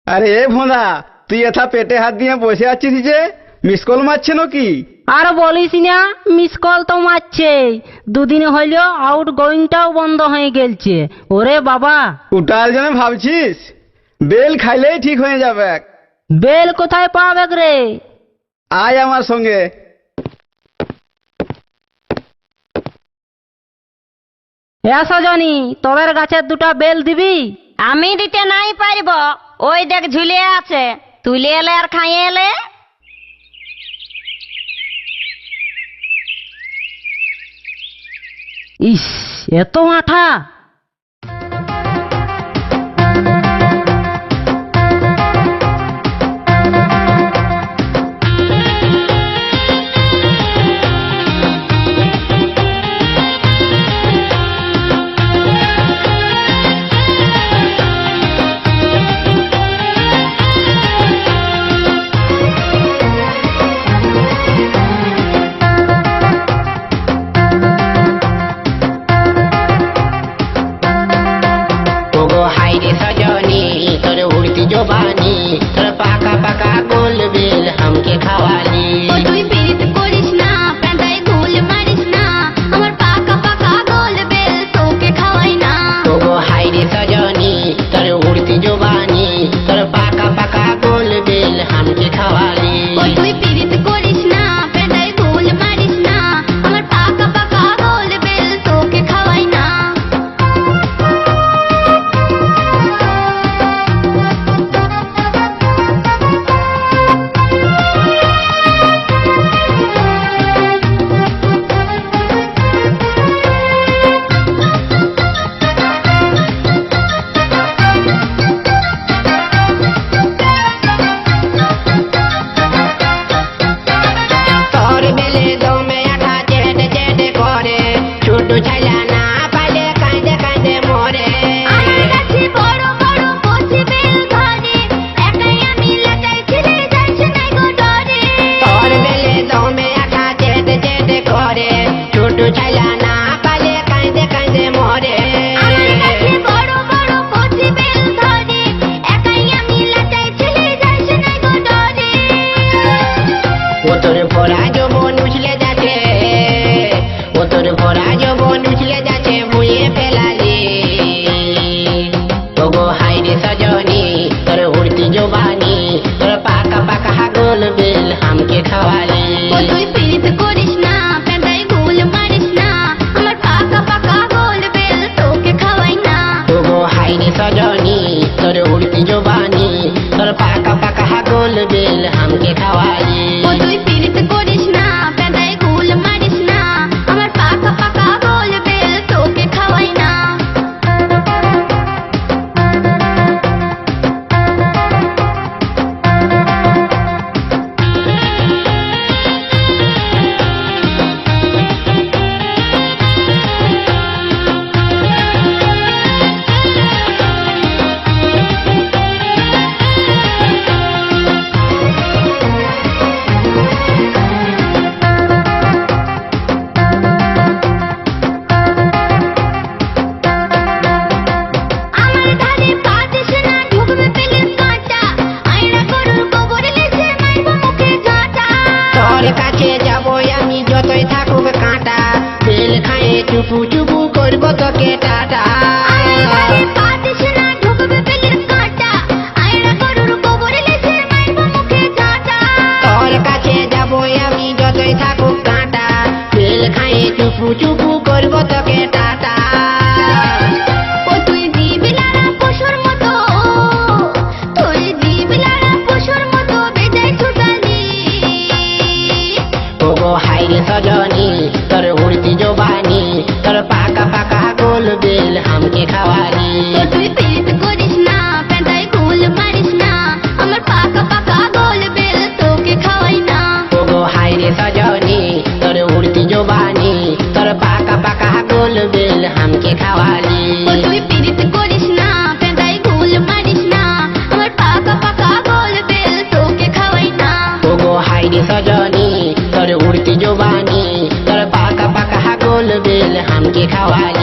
আরে এ ভোঁদা, তুই এথা পেটে হাত দিয়ে বসে আছিস যে, মিস কল মারছে নাকি? আর বলিস না, মিস কল তো মারছে। দুদিন হইল আউট গোয়িংটাও বন্ধ হয়ে গেলছে। ওরে বাবা, ওটার জন্য ভাবছিস? বেল খাইলেই ঠিক হয়ে যাবে। বেল কোথায় পাবে রে? আয় আমার সঙ্গে। এসো জনি, তোদের গাছের দুটা বেল দিবি? আমি দিতে নাই পারব, ওই দেখ ঝুলে আছে, তুলে এলে আর খাইয়ে এলে। ইস, এত আঠা! सजनी तोर उड़ती जुबानी तोर पाका पाका गोल बेल हमके खवाली।